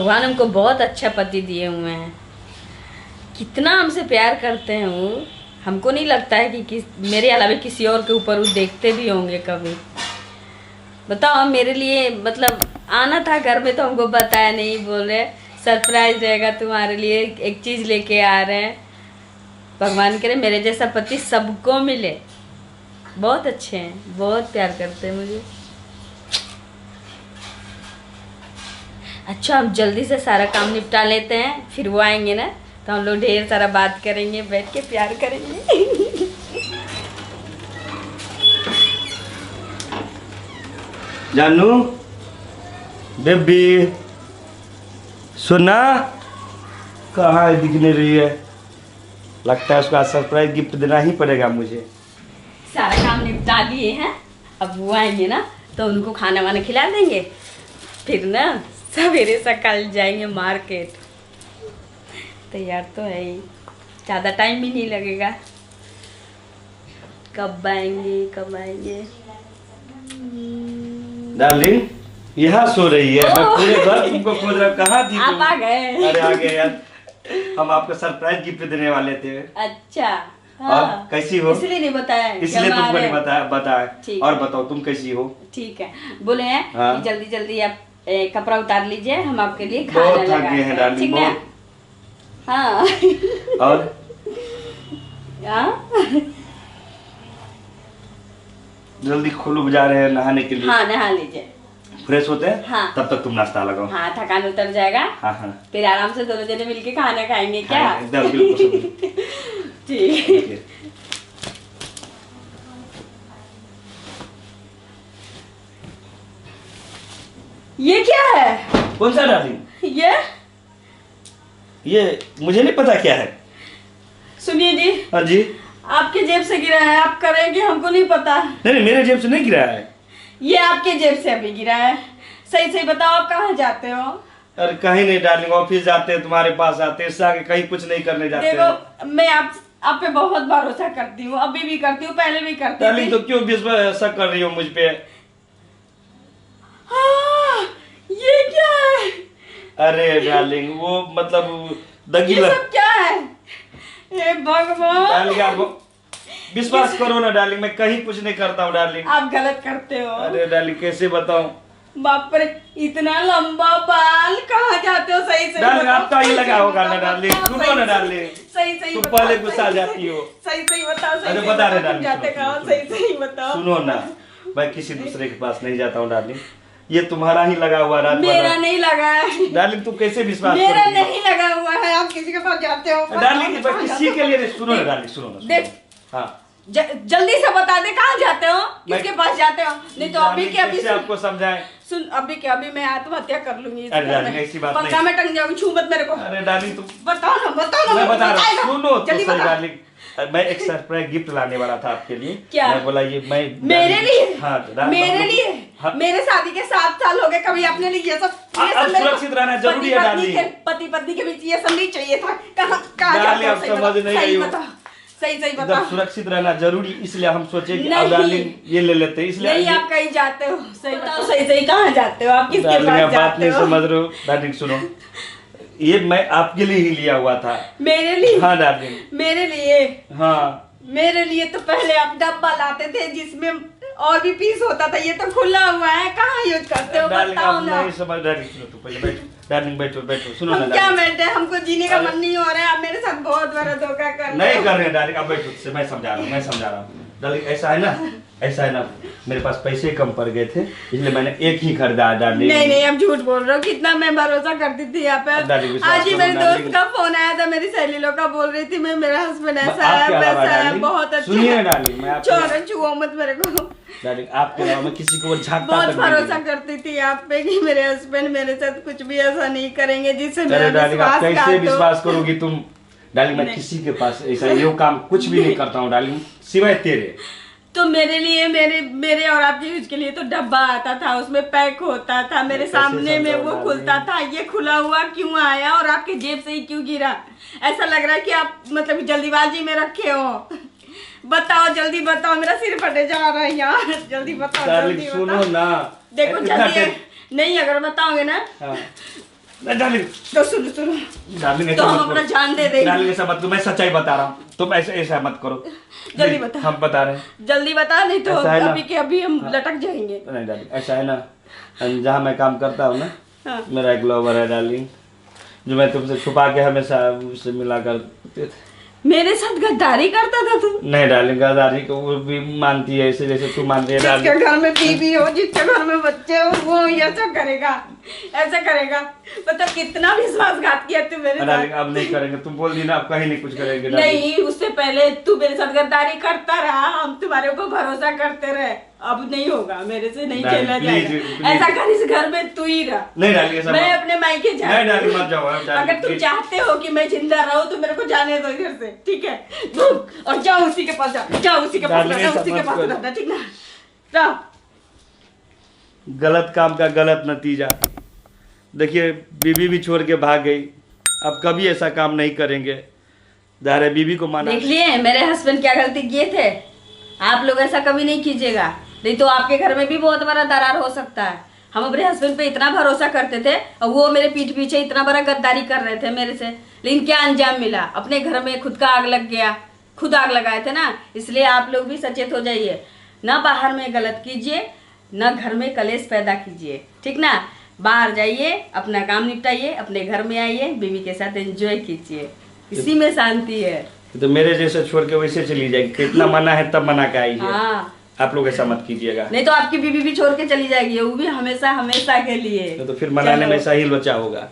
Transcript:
भगवान हमको बहुत अच्छा पति दिए हुए हैं। कितना हमसे प्यार करते हैं वो। हमको नहीं लगता है कि मेरे अलावा किसी और के ऊपर वो देखते भी होंगे कभी। बताओ, मेरे लिए मतलब आना था घर में तो हमको बताया नहीं, बोल रहे सरप्राइज रहेगा तुम्हारे लिए, एक चीज़ लेके आ रहे हैं। भगवान करे मेरे जैसा पति सबको मिले। बहुत अच्छे हैं, बहुत प्यार करते हैं मुझे। अच्छा, हम जल्दी से सारा काम निपटा लेते हैं, फिर वो आएंगे ना तो हम लोग ढेर सारा बात करेंगे, बैठ के प्यार करेंगे। जानू बेबी सुना कहाँ है, दिख नहीं रही है। लगता है उसको आज सरप्राइज गिफ्ट देना ही पड़ेगा मुझे। सारा काम निपटा लिए हैं, अब वो आएंगे ना तो उनको खाना वाना खिला देंगे, फिर ना सवेरे सकाल जाएंगे मार्केट। तैयार तो है ही, ज़्यादा टाइम भी नहीं लगेगा। कब आएंगे। डार्लिंग यहाँ सो रही है, मैं पूरे घर तुमको खोज रहा हूँ, कहाँ थी आप तुम? आ गए। अरे आ गए यार, हम आपको सरप्राइज गिफ्ट देने वाले थे। अच्छा और कैसी हो? इसलिए नहीं बताया, इसलिए तुमको नहीं बताया। ठीक और है। बताओ तुम कैसी हो? ठीक है, बोले हैं हाँ। कि जल्दी जल्दी आप कपड़ा उतार लीजिए, हम आपके लिए खाना बहुत थक लगा गए हैं डार्लिंग, ठीक ना? हाँ। और हाँ? जल्दी खुलूब जा रहे हैं नहाने के लिए। हाँ, नहा लीजिए, फ्रेश होते हैं। हाँ। तब तक तुम नाश्ता लगाओ। हाँ, थकान उतर जाएगा। हाँ हाँ फिर आराम से दोनों जने मिलके खाना खाएंगे क्या? हाँ, एकदम बिल्कुल। ठीक। ठीक है। ये क्या है? कौन सा डार्लिंग? ये मुझे नहीं पता क्या है। सुनिए जी, हाँ जी। आपके जेब से गिरा है, आप करेंगे, हमको नहीं पता। नहीं नहीं, मेरे जेब से नहीं गिरा है। ये आपके जेब से अभी गिरा है। सही सही बताओ, आप कहाँ जाते हो? अरे कहीं नहीं डार्लिंग, ऑफिस जाते हैं, तुम्हारे पास आते हैं, इससे आगे कहीं कुछ नहीं करने जाते हैं। देखो, मैं आप पे बहुत भरोसा करती हूँ, अभी भी करती हूँ, पहले भी करती डार्लिंग थी। तो क्यों विश्वास ऐसा कर रही हो मुझ पे? हाँ, ये क्या है? अरे डार्लिंग वो मतलब दगी ये लग। सब क्या है? हे भगवान, डार्लिंग आप विश्वास करो ना डार्लिंग, मैं कहीं कुछ नहीं करता हूँ डार्लिंग। आप गलत करते हो। अरे डार्लिंग कैसे बताऊं? बाप रे, इतना लंबा बाल, कहाँ जाते हो? सही सही डार्लिंग बताओ, आपका ही सही लगा सही होगा ना बताओ, डार्लिंग, बताओ, सुनो ना डार्लिंग। सही सही तुम बताओ, पहले सही गुस्सा सही- जाती हो। सही सही बताओ, सही अरे सही बता रहे बताओ, डार्लिंग, जाते सुनो, कहाँ? सुनो, सही सही बताओ। सुनो ना, मैं किसी दूसरे के पास नहीं जाता हूँ डार्लिंग, ये तुम्हारा ही लगा हुआ रात मेरा वाला। नहीं लगा है। डार्लिंग तुम कैसे विश्वास मेरा करोगी? नहीं लगा हुआ है, आप किसी के पास जाते हो? डार्लिंग मैं किसी के लिए नहीं, सुनो ना डार्लिंग, सुनो ना। देख, हाँ जल्दी से बता दे, कहाँ जाते हो, किसके पास जाते हो? नहीं तो अभी के अभी कैसे आपको समझाएं? सुन, अभी के अभी मैं आत्महत्या कर लूंगी इस अरे घर डार्लिंग, में। ऐसी बात पक्का नहीं। मैं टंग जाऊंगी, छू मत मेरे को। अरे डार्लिंग तुम बताओ ना, मैं बता रहा हूँ, सुनो तो जल्दी सही बता। डार्लिंग, मैं एक सरप्राइज गिफ्ट लाने वाला था आपके लिए। क्या? मैं बोला ये मैं मेरे लिए? हाँ मेरे लिए? हाँ। मेरे शादी के 7 साल हो गए, कभी अपने लिए ये सब अब मेरे को- सुरक्षित रहना जरूरी है डार्लिंग। पति पत्नी के बीच ये सब नहीं चाहिए था। कहाँ कहाँ डार्लिंग, जाते हो? आप सही समझ बताओ, नहीं सही रही हो। बताओ, सही सही एकदम बताओ। सुरक्षित रहना जरूरी, इसलिए हम सोचे कि अब नहीं। डार्लिंग ये ले लेते हैं, इसलिए नहीं, आप कहीं जाते हो? सही बताओ, सही सही कहाँ जाते हो? आप किसके डार्लिंग पास आप बात जाते नहीं हो? समझ रहे हो। डार्लिंग सुनो, ये मैं आपके लिए ही लिया हुआ था। मेरे लिए? हाँ डार्लिंग, मेरे लिए? हाँ मेरे लिए तो पहले आप डब्बा लाते थे जिसमें और भी पीस होता था, ये तो खुला हुआ है, कहाँ यूज करते हो? डार्लिंग बताओ आप ना। नहीं समझ। डार्लिंग सुनो तो पहले बैठो, डार्लिंग बैठो बैठो, सुनो ना हम क्या डार्लिंग। बैठे, हमको जीने का अरे- मन नहीं हो रहा है, आप मेरे साथ बहुत बड़ा धोखा कर रहे नहीं हो। कर रहे हैं डार्लिंग, अब बैठो, मैं समझा रहा हूँ। डार्लिंग ऐसा है ना, मेरे पास पैसे कम पड़ गए थे, इसलिए मैंने एक ही खरीदा डार्लिंग। नहीं, अब झूठ बोल रहे हो, कितना मैं भरोसा करती थी आप पे। डार्लिंग, विश्वास आज ही करो मेरे डार्लिंग। दोस्त का फोन आया था, मेरी सहेली लोग का, बोल रही थी मैं, मेरा हस्बैंड ऐसा है, आपके अलावा वैसा है, डार्लिंग, बहुत अच्छा सुनिए है। डार्लिंग, मैं आपके छोड़ो, छुओ मत मेरे को। डार्लिंग आपके अलावा मैं किसी को झांकता बहुत तक नहीं भरोसा हूँ। करती थी आप पे कि मेरे हस्बैंड मेरे साथ कुछ भी ऐसा नहीं करेंगे जिससे चलो मेरा डार्लिंग, आप विश्वास कैसे घात हो। विश्वास करोगी तुम? डार्लिंग मैं नहीं। किसी के पास ऐसा ये काम कुछ भी नहीं करता हूँ डार्लिंग, सिवाय तेरे। तो मेरे लिए, मेरे और आपके यूज के लिए तो डब्बा आता था, उसमें पैक होता था, मेरे कैसे सामने में समझाओ वो डार्लिंग? खुलता था, ये खुला हुआ क्यों आया और आपके जेब से ही क्यों गिरा? ऐसा लग रहा है कि आप मतलब जल्दीबाजी में रखे हो। बताओ, जल्दी बताओ, मेरा सिर फटे जा रहा है यार, जल्दी बताओ, डार्लिंग जल्दी सुनो बताओ। ना, देखो इतना जल्दी नहीं, अगर बताओगे ना हाँ। नहीं डार्लिंग, तो सुनो डार्लिंग तो ऐसा हम मत अपना करो। जान दे देंगे। डार्लिंग ऐसा मत करो, मैं सच्चाई बता रहा हूँ, तुम ऐसे ऐसा मत करो। जल्दी नहीं, बता। हम बता रहे हैं। जल्दी बता, नहीं तो ऐसा है ना? अभी के अभी हम हाँ। लटक जाएंगे। नहीं डार्लिंग, ऐसा है ना, जहाँ मैं काम करता हूँ ना, हाँ। मेरा एक लवर है डार्लिंग, जो मैं तुमसे छुपा के हमेशा उससे मिला करते थे। मेरे साथ गद्दारी करता था तू? नहीं डार्लिंग, गद्दारी को वो भी मानती है ऐसे जैसे तू मान रही है जिसके डार्लिंग। घर में बीवी हो, जिसके घर में बच्चे हो, वो ऐसा करेगा, ऐसा करेगा। मतलब कितना विश्वासघात किया तू मेरे डार्लिंग साथ। अब नहीं करेंगे, तुम बोल दी ना, अब कहीं नहीं कुछ करेंगे डार्लिंग। नहीं, उससे पहले तू मेरे साथ गद्दारी करता रहा, हम तुम्हारे ऊपर भरोसा करते रहे। अब नहीं होगा, मेरे से नहीं डार्लिंग, खेला प्लीज, जाएगा। प्लीज। ऐसा कर, इस घर में तू ही रह। नहीं डार्लिंग, ऐसा मैं मत- अपने मायके जा। नहीं डार्लिंग, मत जाओ डार्लिंग, अगर तुम प्लीज। चाहते हो कि मैं जिंदा रहूं तो मेरे को जाने दो इधर से, ठीक है? और जाओ उसी के पास, जाओ उसी के पास डार्लिंग, रहना, ऐसा उसी के मत पास करो। रहना, ठीक ना? जाओ। गलत काम का गलत नतीजा। देखिए बीवी भी छोड़ के भाग गई, अब कभी ऐसा काम नहीं करेंगे। दारे बीवी को माना। देख लिए मेरे हस्बैंड क्या गलती किए थे? आप लोग ऐसा कभी नहीं कीजिएगा, नहीं तो आपके घर में भी बहुत बड़ा दरार हो सकता है। हम अपने हस्बैंड पे इतना भरोसा करते थे और वो मेरे पीठ पीछे इतना बड़ा गद्दारी कर रहे थे मेरे से, लेकिन क्या अंजाम मिला? अपने घर में खुद का आग लग गया, खुद आग लगाए थे ना। इसलिए आप लोग भी सचेत हो जाइए, ना बाहर में गलत कीजिए, ना घर में कलेश पैदा कीजिए, ठीक ना? बाहर जाइए, अपना काम निपटाइए, अपने घर में आइए, बीवी के साथ एंजॉय कीजिए, इसी में शांति है। तो मेरे जैसे छोड़ के वैसे चली जाएगी, कितना मना है तब मना के आई है। हाँ, आप लोग ऐसा मत कीजिएगा, नहीं तो आपकी बीवी भी छोड़ के चली जाएगी, वो भी हमेशा हमेशा के लिए। तो फिर मनाने में सही लोचा होगा।